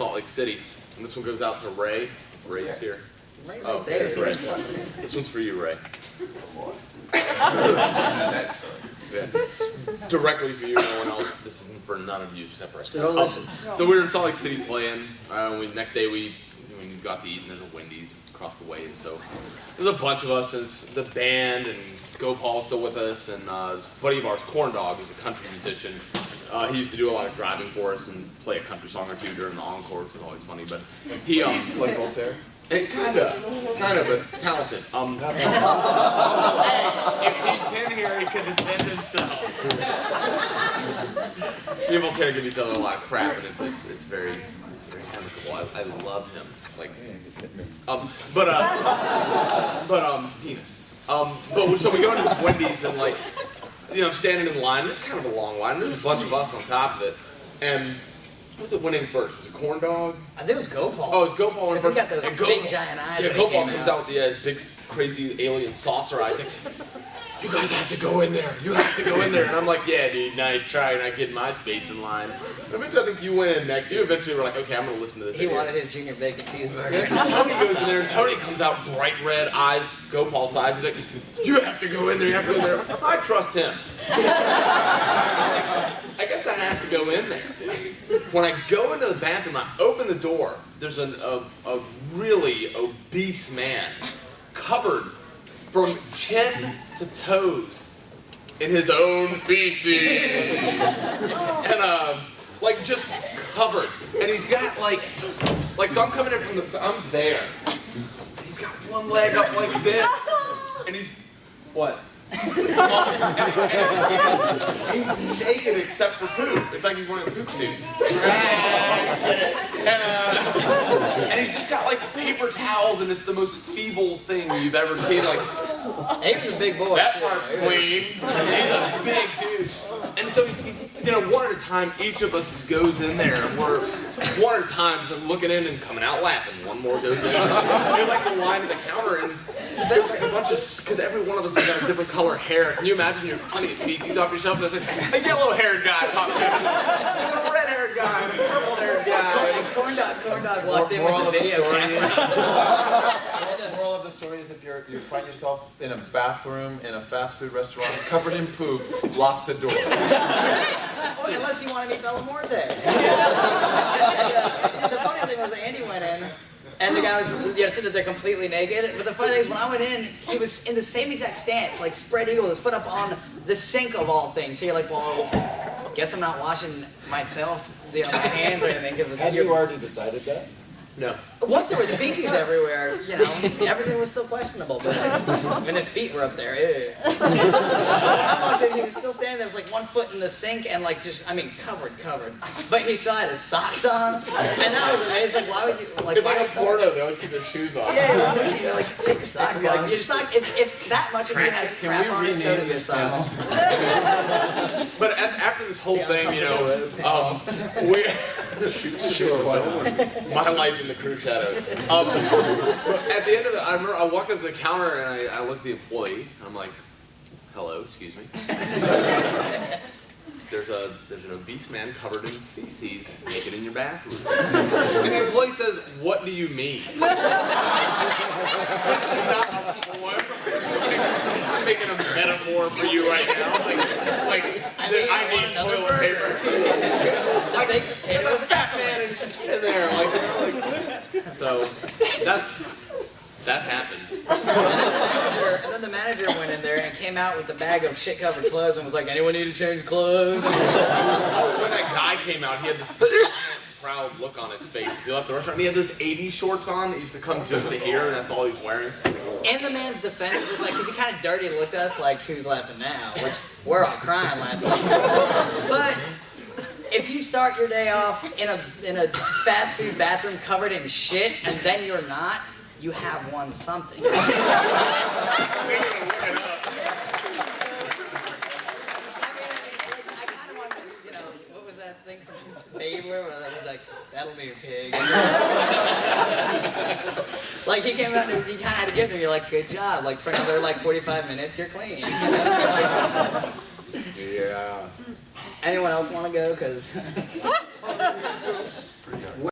Salt Lake City. And this one goes out to Ray. Ray's here. Ray's right there. Ray. This one's for you, Ray. Yeah. Directly for you, no one else. This isn't for none of you separate. So listen. So we were in Salt Lake City playing. Next day we got to eat, and there's a Wendy's across the way. And so there's a bunch of us, and the band, and Go Paul's still with us, and this buddy of ours, Corn Dog, who's a country musician. He used to do a lot of driving for us and play a country song or two during the encore, which was always funny. But he Like Voltaire? kind of, but talented. Hey, if he'd been here, he could defend himself. Me and Voltaire give each other a lot of crap, and it's very amicable. I love him. Like, penis. So we go into this Wendy's and like, I'm standing in line. It's kind of a long line. There's a bunch of us on top of it, and who was it winning first? Was it Corn Dog? I think it was Go Paul. Oh, it's Go Paul winning first. He got those big giant eyes. Yeah, Go Paul comes out with his big crazy alien saucer eyes. Like, you guys have to go in there. You have to go in there. And I'm like, yeah, dude, nice try. And I get my space in line. And eventually, I think you went in next. You eventually were like, okay, I'm going to listen to this. He wanted his junior bacon cheeseburger. Yeah, so Tony goes in there, and Tony comes out bright red eyes, Go Paul size. He's like, you have to go in there. You have to go in there. I trust him. I guess I have to go in there. When I go into the bathroom, I open the door. There's a really obese man covered from chin to toes in his own feces. And like just covered. And he's got like so I'm coming in from I'm there. He's got one leg up like this. And he's what? And he's naked except for poop. It's like he's wearing a poop suit. And he's just got like paper towels, and it's the most feeble thing you've ever seen. Like, he was a big boy. That part's clean. He's a big dude. And so he's one at a time, each of us goes in there, and we're one at a time, so looking in and coming out laughing. One more goes in. There's like the line at the counter, and there's like a bunch of, because every one of us has got a different color hair. Can you imagine you're trying to get feces off yourself? There's like a yellow-haired guy pops in. There's a red-haired guy, a purple-haired guy. Corn Dog walked in with the video camera. Moral of the story is if you find yourself in a bathroom in a fast food restaurant covered in poop, lock the door. Unless you want to meet Bella Morte. The funny thing was that Andy went in, and the guy was sitting there completely naked. But the funny thing is, when I went in, he was in the same exact stance, like spread eagle, with his foot up on the sink of all things. So you're like, well, guess I'm not washing myself, my hands or anything. Had you already decided that? No. Once there was feces everywhere, everything was still questionable. But when his feet were up there, ew. When I walked in, he was still standing there with like one foot in the sink and like covered. But he still had his socks on, and that was amazing. Like, why would you like? It's like a porno. They always keep their shoes on. Yeah, like take your socks off. Like, your sock, if that much of you has crap on it, so does your socks. But after this whole thing, my life in the Cruxshadows. At the end of it, I remember I walked up to the counter and I looked at the employee and I'm like, "Hello, excuse me." There's an obese man covered in feces, naked in your bathroom. And the employee says, "What do you mean?" This is not a porn. I'm making a metaphor for you right now. I need toilet paper. There's a fat man in there. So that happened. And then the manager went in there and came out with the bag of shit-covered clothes and was like, "Anyone need to change clothes?" When that guy came out, he had this proud look on his face. He left the restaurant. And he had those 80s shorts on that used to come just to here, and that's all he's wearing. In the man's defense, it was like, because he kind of dirty looked at us like, "Who's laughing now?" Which we're all crying laughing. But if you start your day off in a fast food bathroom covered in shit, and then you're not, you have won something. What was that thing from Babler where that was like, "That'll be a pig." Like he came out and he kind of had to give him. You're like, "Good job." Like for another 45 minutes, you're clean. Yeah. Anyone else want to go? Because